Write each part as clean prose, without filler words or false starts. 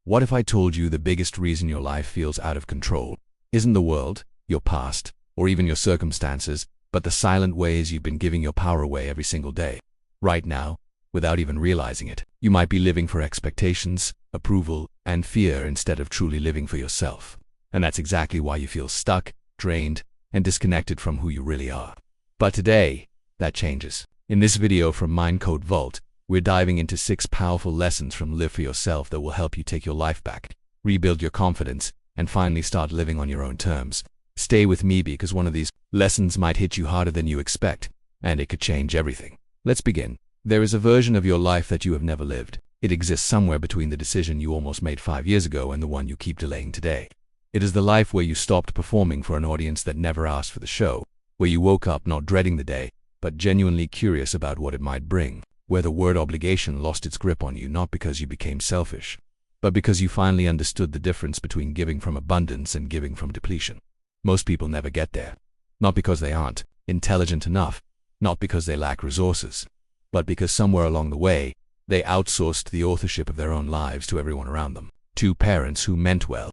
What if I told you the biggest reason your life feels out of control isn't the world, your past, or even your circumstances, but the silent ways you've been giving your power away every single day? Right now, without even realizing it, you might be living for expectations, approval, and fear instead of truly living for yourself. And that's exactly why you feel stuck, drained, and disconnected from who you really are. But today, that changes. In this video from Mindcode Vault, we're diving into 6 powerful lessons from Live for Yourself that will help you take your life back, rebuild your confidence, and finally start living on your own terms. Stay with me because one of these lessons might hit you harder than you expect, and it could change everything. Let's begin. There is a version of your life that you have never lived. It exists somewhere between the decision you almost made 5 years ago and the one you keep delaying today. It is the life where you stopped performing for an audience that never asked for the show, where you woke up not dreading the day, but genuinely curious about what it might bring, where the word obligation lost its grip on you not because you became selfish, but because you finally understood the difference between giving from abundance and giving from depletion. Most people never get there, not because they aren't intelligent enough, not because they lack resources, but because somewhere along the way, they outsourced the authorship of their own lives to everyone around them. 2 parents who meant well,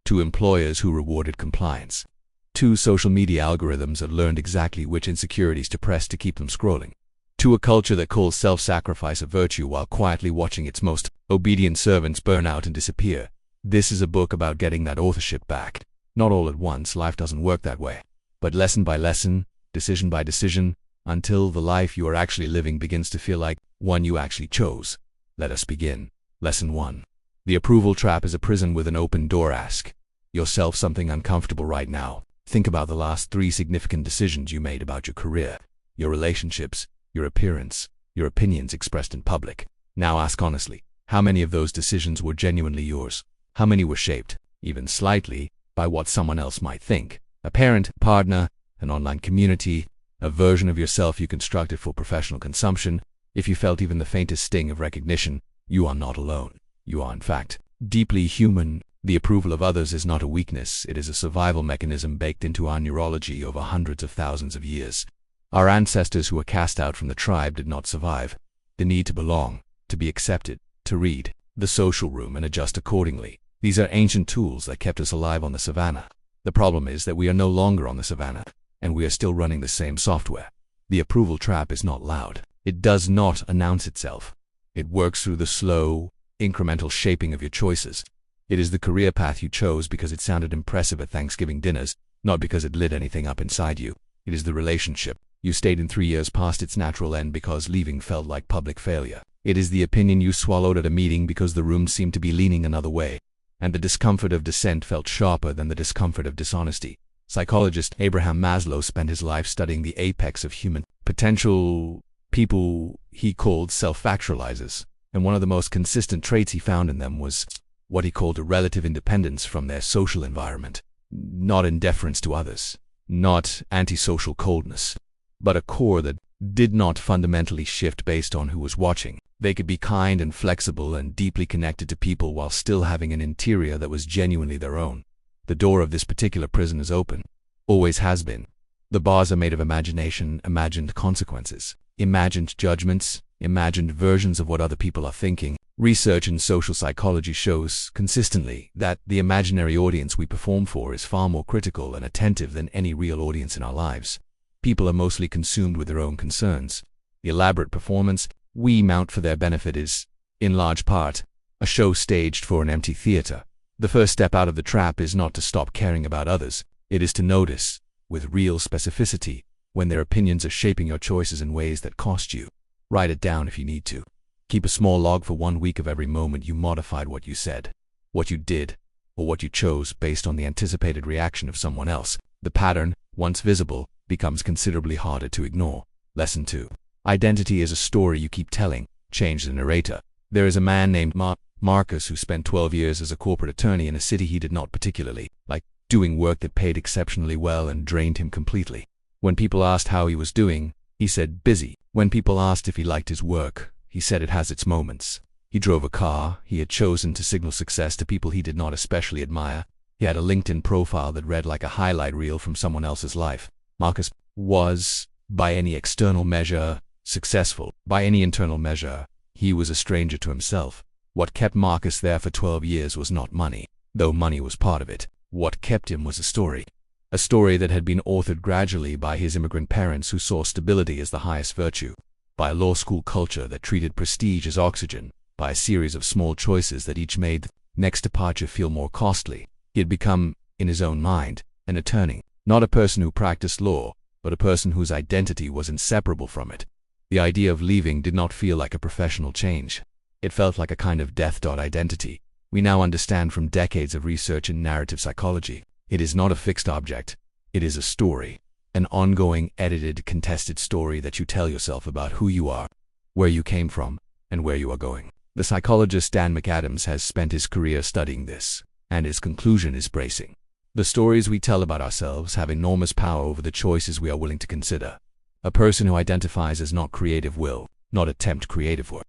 2 employers who rewarded compliance, 2 social media algorithms that learned exactly which insecurities to press to keep them scrolling, to a culture that calls self-sacrifice a virtue while quietly watching its most obedient servants burn out and disappear. This is a book about getting that authorship back. Not all at once, life doesn't work that way, but lesson by lesson, decision by decision, until the life you are actually living begins to feel like one you actually chose. Let us begin. Lesson 1. The approval trap is a prison with an open door. Ask yourself something uncomfortable right now. Think about the last 3 significant decisions you made about your career, your relationships, your appearance, your opinions expressed in public. Now ask honestly, how many of those decisions were genuinely yours? How many were shaped, even slightly, by what someone else might think? A parent, a partner, an online community, a version of yourself you constructed for professional consumption. If you felt even the faintest sting of recognition, you are not alone. You are, in fact, deeply human. The approval of others is not a weakness. It is a survival mechanism baked into our neurology over hundreds of thousands of years. Our ancestors who were cast out from the tribe did not survive the need to belong, to be accepted, to read the social room and adjust accordingly. These are ancient tools that kept us alive on the savannah. The problem is that we are no longer on the savannah, and we are still running the same software. The approval trap is not loud. It does not announce itself. It works through the slow, incremental shaping of your choices. It is the career path you chose because it sounded impressive at Thanksgiving dinners, not because it lit anything up inside you. It is the relationship you stayed in 3 years past its natural end because leaving felt like public failure. It is the opinion you swallowed at a meeting because the room seemed to be leaning another way, and the discomfort of dissent felt sharper than the discomfort of dishonesty. Psychologist Abraham Maslow spent his life studying the apex of human potential, people he called self-actualizers, and one of the most consistent traits he found in them was what he called a relative independence from their social environment. Not indifference to others, not antisocial coldness, but a core that did not fundamentally shift based on who was watching. They could be kind and flexible and deeply connected to people while still having an interior that was genuinely their own. The door of this particular prison is open. Always has been. The bars are made of imagination, imagined consequences, imagined judgments, imagined versions of what other people are thinking. Research in social psychology shows consistently that the imaginary audience we perform for is far more critical and attentive than any real audience in our lives. People are mostly consumed with their own concerns. The elaborate performance we mount for their benefit is, in large part, a show staged for an empty theater. The first step out of the trap is not to stop caring about others. It is to notice, with real specificity, when their opinions are shaping your choices in ways that cost you. Write it down if you need to. Keep a small log for 1 week of every moment you modified what you said, what you did, or what you chose based on the anticipated reaction of someone else. The pattern, once visible, becomes considerably harder to ignore. Lesson 2. Identity is a story you keep telling. Change the narrator. There is a man named Marcus who spent 12 years as a corporate attorney in a city he did not particularly like, doing work that paid exceptionally well and drained him completely. When people asked how he was doing, he said busy. When people asked if he liked his work, he said it has its moments. He drove a car he had chosen to signal success to people he did not especially admire. He had a LinkedIn profile that read like a highlight reel from someone else's life. Marcus was, by any external measure, successful. By any internal measure, he was a stranger to himself. What kept Marcus there for 12 years was not money, though money was part of it. What kept him was a story. A story that had been authored gradually by his immigrant parents who saw stability as the highest virtue, by a law school culture that treated prestige as oxygen, by a series of small choices that each made the next departure feel more costly. He had become, in his own mind, an attorney, not a person who practiced law, but a person whose identity was inseparable from it. The idea of leaving did not feel like a professional change. It felt like a kind of death identity. We now understand from decades of research in narrative psychology. It is not a fixed object. It is a story. An ongoing, edited, contested story that you tell yourself about who you are, where you came from, and where you are going. The psychologist Dan McAdams has spent his career studying this, and his conclusion is bracing. The stories we tell about ourselves have enormous power over the choices we are willing to consider. A person who identifies as not creative will not attempt creative work.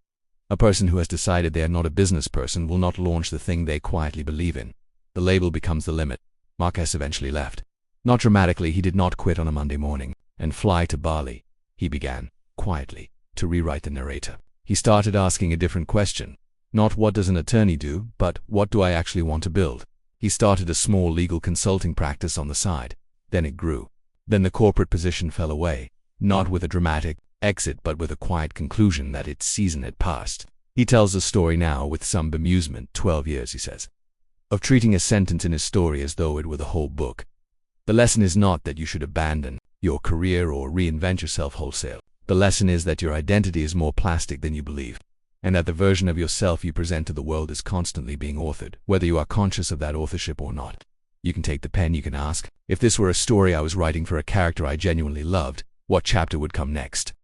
A person who has decided they are not a business person will not launch the thing they quietly believe in. The label becomes the limit. Marcus eventually left. Not dramatically, he did not quit on a Monday morning and fly to Bali. He began, quietly, to rewrite the narrator. He started asking a different question. Not what does an attorney do, but what do I actually want to build? He started a small legal consulting practice on the side. Then it grew. Then the corporate position fell away, not with a dramatic exit but with a quiet conclusion that its season had passed. He tells the story now with some bemusement. 12 years, he says, of treating a sentence in his story as though it were the whole book. The lesson is not that you should abandon your career or reinvent yourself wholesale. The lesson is that your identity is more plastic than you believe, and that the version of yourself you present to the world is constantly being authored, whether you are conscious of that authorship or not. You can take the pen, you can ask, if this were a story I was writing for a character I genuinely loved, what chapter would come next?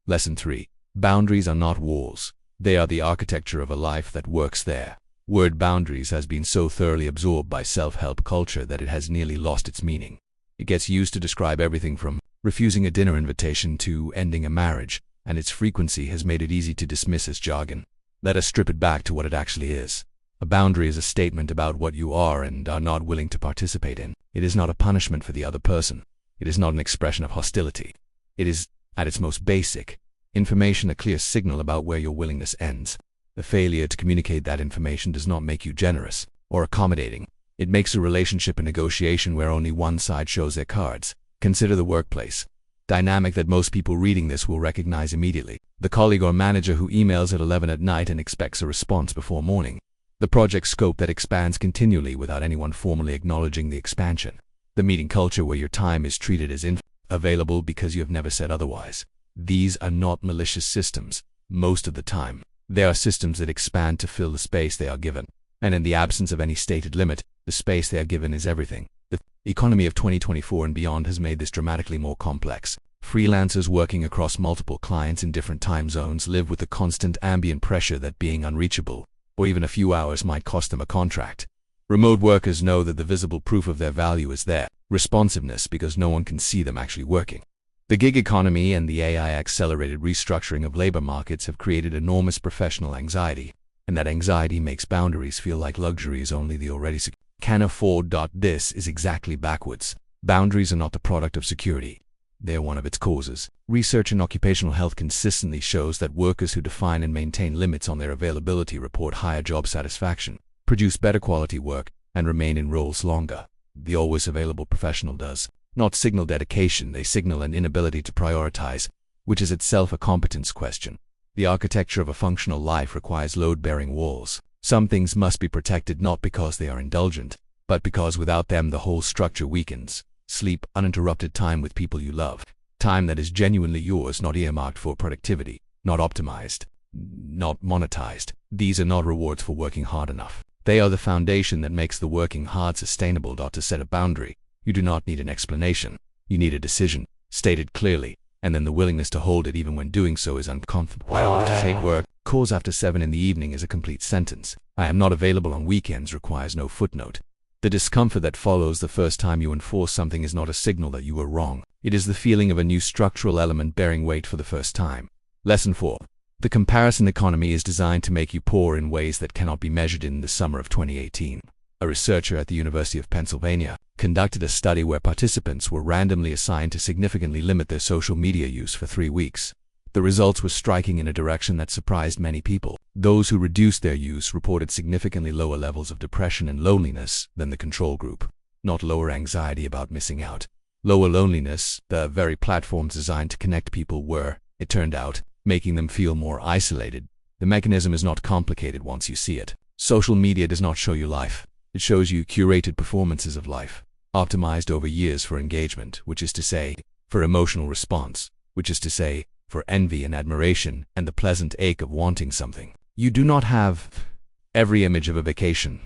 Lesson 3. Boundaries are not walls. They are the architecture of a life that works there. Word boundaries has been so thoroughly absorbed by self-help culture that it has nearly lost its meaning. It gets used to describe everything from refusing a dinner invitation to ending a marriage, and its frequency has made it easy to dismiss as jargon. Let us strip it back to what it actually is. A boundary is a statement about what you are and are not willing to participate in. It is not a punishment for the other person. It is not an expression of hostility. It is, at its most basic, information, a clear signal about where your willingness ends. The failure to communicate that information does not make you generous or accommodating. It makes a relationship a negotiation where only one side shows their cards. Consider the workplace dynamic that most people reading this will recognize immediately. The colleague or manager who emails at 11 at night and expects a response before morning. The project scope that expands continually without anyone formally acknowledging the expansion. The meeting culture where your time is treated as available because you have never said otherwise. These are not malicious systems. Most of the time, they are systems that expand to fill the space they are given. And in the absence of any stated limit, the space they are given is everything. The economy of 2024 and beyond has made this dramatically more complex. Freelancers working across multiple clients in different time zones live with the constant ambient pressure that being unreachable, or even a few hours, might cost them a contract. Remote workers know that the visible proof of their value is their responsiveness because no one can see them actually working. The gig economy and the AI-accelerated restructuring of labor markets have created enormous professional anxiety, and that anxiety makes boundaries feel like luxuries only the already secure can afford. This is exactly backwards. Boundaries are not the product of security. They are one of its causes. Research in occupational health consistently shows that workers who define and maintain limits on their availability report higher job satisfaction, produce better quality work, and remain in roles longer. The always available professional does not signal dedication, they signal an inability to prioritize, which is itself a competence question. The architecture of a functional life requires load-bearing walls. Some things must be protected not because they are indulgent, but because without them the whole structure weakens. Sleep, uninterrupted time with people you love. Time that is genuinely yours, not earmarked for productivity, not optimized, not monetized. These are not rewards for working hard enough. They are the foundation that makes the working hard sustainable. To set a boundary, you do not need an explanation. You need a decision, stated clearly, and then the willingness to hold it even when doing so is uncomfortable. I want to take work. Calls after 7 in the evening is a complete sentence. I am not available on weekends requires no footnote. The discomfort that follows the first time you enforce something is not a signal that you were wrong. It is the feeling of a new structural element bearing weight for the first time. Lesson 4. The comparison economy is designed to make you poor in ways that cannot be measured. In the summer of 2018, a researcher at the University of Pennsylvania conducted a study where participants were randomly assigned to significantly limit their social media use for 3 weeks. The results were striking in a direction that surprised many people. Those who reduced their use reported significantly lower levels of depression and loneliness than the control group. Not lower anxiety about missing out. Lower loneliness. The very platforms designed to connect people were, it turned out, making them feel more isolated. The mechanism is not complicated once you see it. Social media does not show you life. It shows you curated performances of life, optimized over years for engagement, which is to say, for emotional response, which is to say, for envy and admiration and the pleasant ache of wanting something. You do not have every image of a vacation,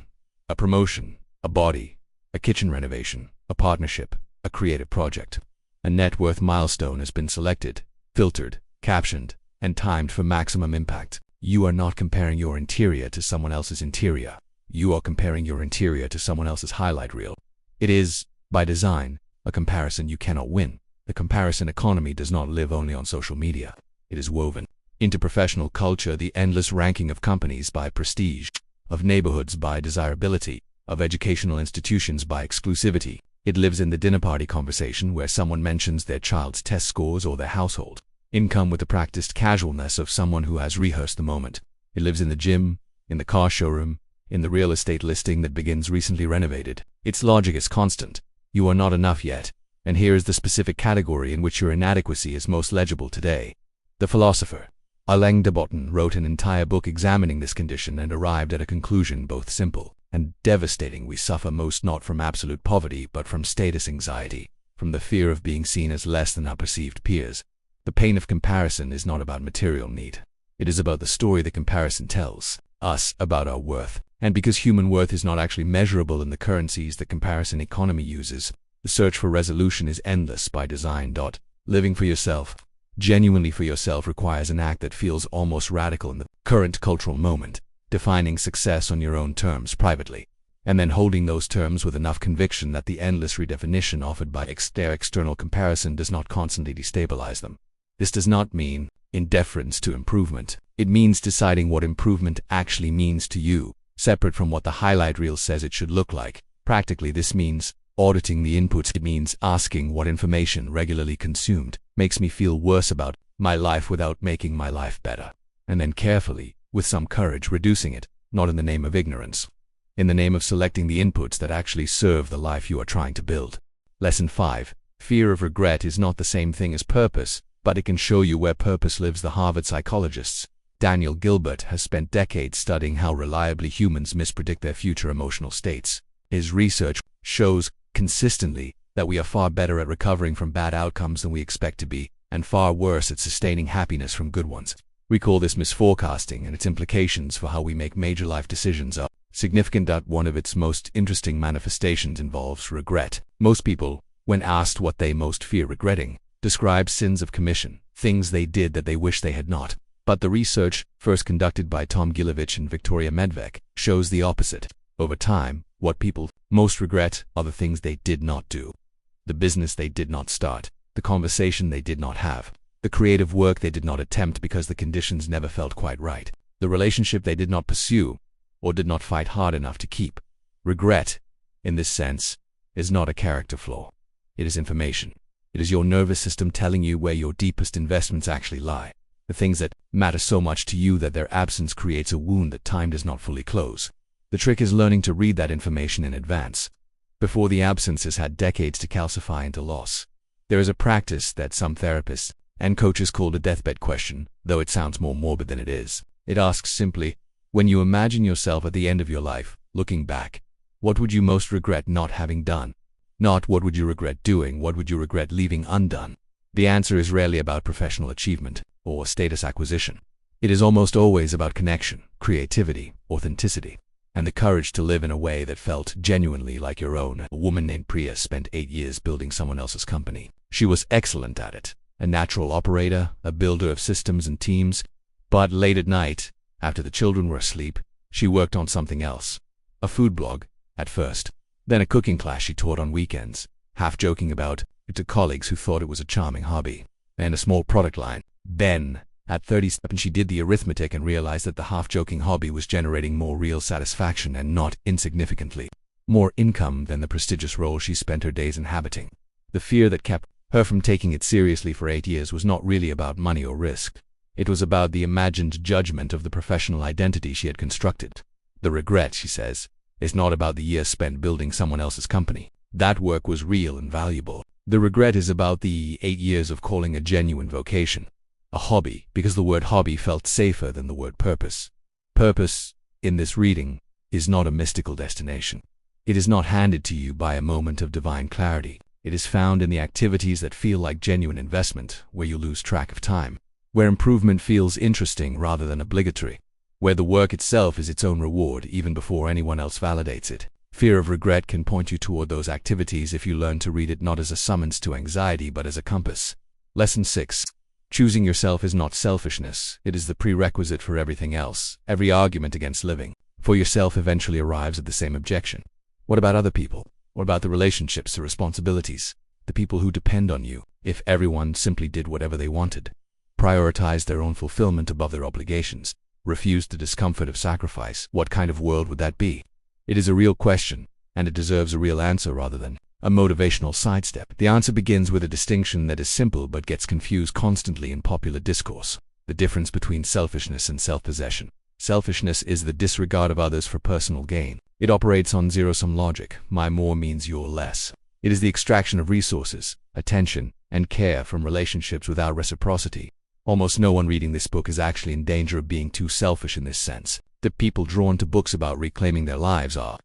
a promotion, a body, a kitchen renovation, a partnership, a creative project. A net worth milestone has been selected, filtered, captioned, and timed for maximum impact. You are not comparing your interior to someone else's interior. You are comparing your interior to someone else's highlight reel. It is, by design, a comparison you cannot win. The comparison economy does not live only on social media. It is woven into professional culture, the endless ranking of companies by prestige, of neighborhoods by desirability, of educational institutions by exclusivity. It lives in the dinner party conversation where someone mentions their child's test scores or their household income with the practiced casualness of someone who has rehearsed the moment. It lives in the gym, in the car showroom, in the real estate listing that begins recently renovated. Its logic is constant. You are not enough yet. And here is the specific category in which your inadequacy is most legible today. The philosopher Alain de Botton wrote an entire book examining this condition and arrived at a conclusion both simple and devastating. We suffer most not from absolute poverty but from status anxiety, from the fear of being seen as less than our perceived peers. The pain of comparison is not about material need. It is about the story the comparison tells us about our worth. And because human worth is not actually measurable in the currencies the comparison economy uses, the search for resolution is endless by design. Living for yourself, genuinely for yourself, requires an act that feels almost radical in the current cultural moment, defining success on your own terms privately, and then holding those terms with enough conviction that the endless redefinition offered by their external comparison does not constantly destabilize them. This does not mean indifference to improvement. It means deciding what improvement actually means to you, separate from what the highlight reel says it should look like. Practically, this means auditing the inputs. It means asking what information regularly consumed makes me feel worse about my life without making my life better, and then carefully, with some courage, reducing it, not in the name of ignorance, in the name of selecting the inputs that actually serve the life you are trying to build. Lesson 5. Fear of regret is not the same thing as purpose, but it can show you where purpose lives. The Harvard psychologist Daniel Gilbert has spent decades studying how reliably humans mispredict their future emotional states. His research shows consistently that we are far better at recovering from bad outcomes than we expect to be, and far worse at sustaining happiness from good ones. We call this misforecasting, and its implications for how we make major life decisions are significant. One of its most interesting manifestations involves regret. Most people, when asked what they most fear regretting, describe sins of commission, things they did that they wish they had not. But the research, first conducted by Tom Gilovich and Victoria Medvec, shows the opposite. Over time, what people most regret are the things they did not do, the business they did not start, the conversation they did not have, the creative work they did not attempt because the conditions never felt quite right, the relationship they did not pursue or did not fight hard enough to keep. Regret, in this sense, is not a character flaw. It is information. It is your nervous system telling you where your deepest investments actually lie, the things that matter so much to you that their absence creates a wound that time does not fully close. The trick is learning to read that information in advance, before the absence has had decades to calcify into loss. There is a practice that some therapists and coaches call a deathbed question, though it sounds more morbid than it is. It asks simply, when you imagine yourself at the end of your life, looking back, what would you most regret not having done? Not what would you regret doing, what would you regret leaving undone? The answer is rarely about professional achievement or status acquisition. It is almost always about connection, creativity, authenticity, and the courage to live in a way that felt genuinely like your own. A woman named Priya spent 8 years building someone else's company. She was excellent at it, a natural operator, a builder of systems and teams, but late at night, after the children were asleep, she worked on something else. A food blog, at first, then a cooking class she taught on weekends, half joking about it to colleagues who thought it was a charming hobby, and a small product line. Then, at 37, she did the arithmetic and realized that the half-joking hobby was generating more real satisfaction and not insignificantly more income than the prestigious role she spent her days inhabiting. The fear that kept Her from taking it seriously for 8 years was not really about money or risk. It was about the imagined judgment of the professional identity she had constructed. The regret, she says, is not about the years spent building someone else's company. That work was real and valuable. The regret is about the 8 years of calling a genuine vocation, a hobby, because the word hobby felt safer than the word purpose. Purpose, in this reading, is not a mystical destination. It is not handed to you by a moment of divine clarity. It is found in the activities that feel like genuine investment, where you lose track of time, where improvement feels interesting rather than obligatory, where the work itself is its own reward even before anyone else validates it. Fear of regret can point you toward those activities if you learn to read it not as a summons to anxiety but as a compass. Lesson 6. Choosing yourself is not selfishness. It is the prerequisite for everything else. Every argument against living for yourself eventually arrives at the same objection. What about other people? What about the relationships, the responsibilities, the people who depend on you? If everyone simply did whatever they wanted, prioritized their own fulfillment above their obligations, refused the discomfort of sacrifice, what kind of world would that be? It is a real question, and it deserves a real answer rather than a motivational sidestep. The answer begins with a distinction that is simple but gets confused constantly in popular discourse: the difference between selfishness and self-possession. Selfishness is the disregard of others for personal gain. It operates on zero-sum logic. My more means your less. It is the extraction of resources, attention, and care from relationships without reciprocity. Almost no one reading this book is actually in danger of being too selfish in this sense. The people drawn to books about reclaiming their lives are,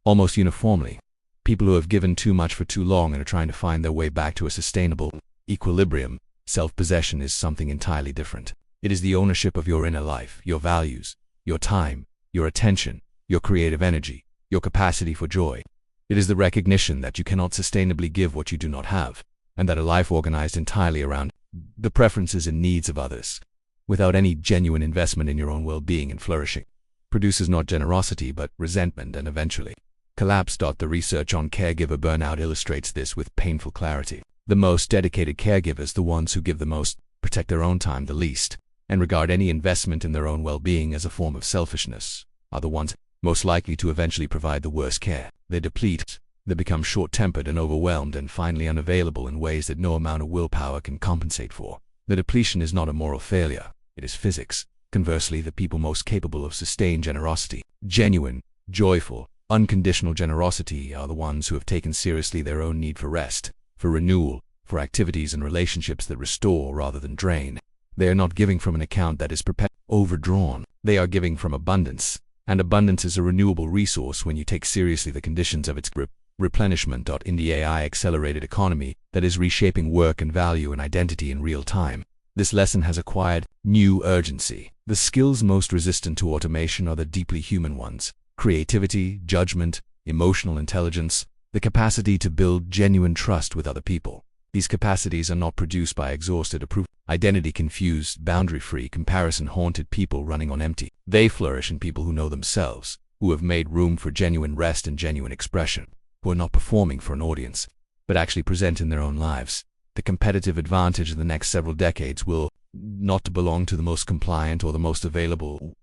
almost uniformly, people who have given too much for too long and are trying to find their way back to a sustainable equilibrium. Self-possession is something entirely different. It is the ownership of your inner life, your values, your time, your attention, your creative energy, your capacity for joy. It is the recognition that you cannot sustainably give what you do not have, and that a life organized entirely around the preferences and needs of others, without any genuine investment in your own well-being and flourishing, produces not generosity but resentment and eventually collapse. The research on caregiver burnout illustrates this with painful clarity. The most dedicated caregivers, the ones who give the most, protect their own time the least, and regard any investment in their own well-being as a form of selfishness, are the ones most likely to eventually provide the worst care. They deplete, they become short-tempered and overwhelmed and finally unavailable in ways that no amount of willpower can compensate for. The depletion is not a moral failure, it is physics. Conversely, the people most capable of sustained generosity, genuine, joyful, unconditional generosity, are the ones who have taken seriously their own need for rest, for renewal, for activities and relationships that restore rather than drain. They are not giving from an account that is perpetually overdrawn. They are giving from abundance, and abundance is a renewable resource when you take seriously the conditions of its replenishment. In the AI-accelerated economy that is reshaping work and value and identity in real time, this lesson has acquired new urgency. The skills most resistant to automation are the deeply human ones: creativity, judgment, emotional intelligence, the capacity to build genuine trust with other people. These capacities are not produced by exhausted approval, identity-confused, boundary-free, comparison-haunted people running on empty. They flourish in people who know themselves, who have made room for genuine rest and genuine expression, who are not performing for an audience, but actually present in their own lives. The competitive advantage of the next several decades will not belong to the most compliant or the most available.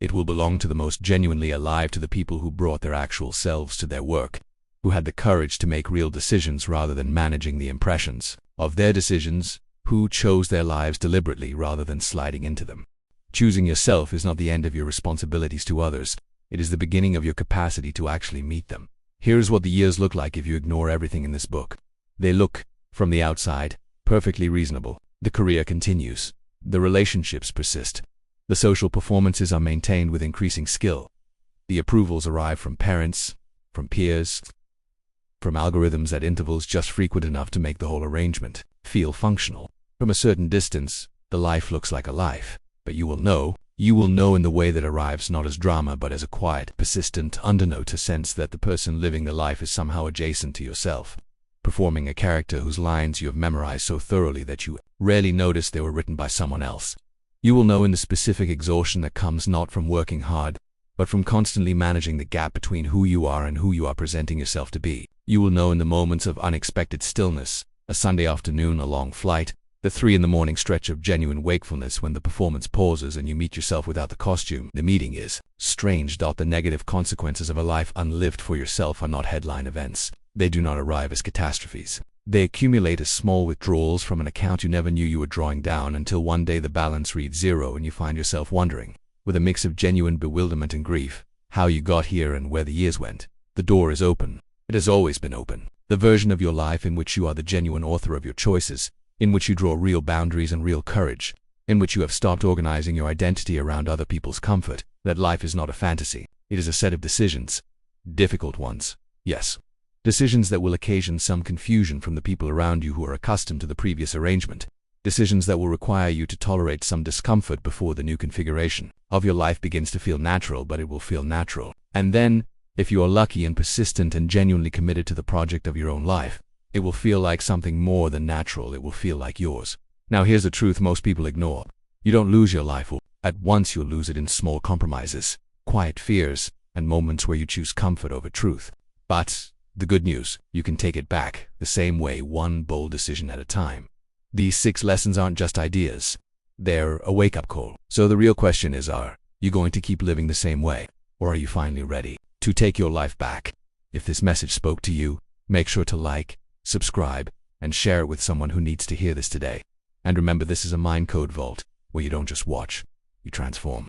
It will belong to the most genuinely alive, to the people who brought their actual selves to their work, who had the courage to make real decisions rather than managing the impressions of their decisions, who chose their lives deliberately rather than sliding into them. Choosing yourself is not the end of your responsibilities to others, it is the beginning of your capacity to actually meet them. Here's what the years look like if you ignore everything in this book. They look, from the outside, perfectly reasonable. The career continues. The relationships persist. The social performances are maintained with increasing skill. The approvals arrive from parents, from peers, from algorithms at intervals just frequent enough to make the whole arrangement feel functional. From a certain distance, the life looks like a life, but you will know in the way that arrives not as drama but as a quiet, persistent undernote, a sense that the person living the life is somehow adjacent to yourself, performing a character whose lines you have memorized so thoroughly that you rarely notice they were written by someone else. You will know in the specific exhaustion that comes not from working hard, but from constantly managing the gap between who you are and who you are presenting yourself to be. You will know in the moments of unexpected stillness, a Sunday afternoon, a long flight, the 3 a.m. stretch of genuine wakefulness when the performance pauses and you meet yourself without the costume. The meeting is strange. The negative consequences of a life unlived for yourself are not headline events. They do not arrive as catastrophes. They accumulate as small withdrawals from an account you never knew you were drawing down until one day the balance reads zero and you find yourself wondering, with a mix of genuine bewilderment and grief, how you got here and where the years went. The door is open. It has always been open. The version of your life in which you are the genuine author of your choices, in which you draw real boundaries and real courage, in which you have stopped organizing your identity around other people's comfort. That life is not a fantasy. It is a set of decisions. Difficult ones, yes. Decisions that will occasion some confusion from the people around you who are accustomed to the previous arrangement. Decisions that will require you to tolerate some discomfort before the new configuration of your life begins to feel natural, but it will feel natural. And then, if you are lucky and persistent and genuinely committed to the project of your own life, it will feel like something more than natural. It will feel like yours. Now here's the truth most people ignore. You don't lose your life at once. You'll lose it in small compromises, quiet fears, and moments where you choose comfort over truth. But the good news, you can take it back the same way, one bold decision at a time. These 6 lessons aren't just ideas. They're a wake-up call. So the real question is, are you going to keep living the same way? Or are you finally ready to take your life back? If this message spoke to you, make sure to like, subscribe, and share it with someone who needs to hear this today. And remember, this is a Mindcode Vault, where you don't just watch, you transform.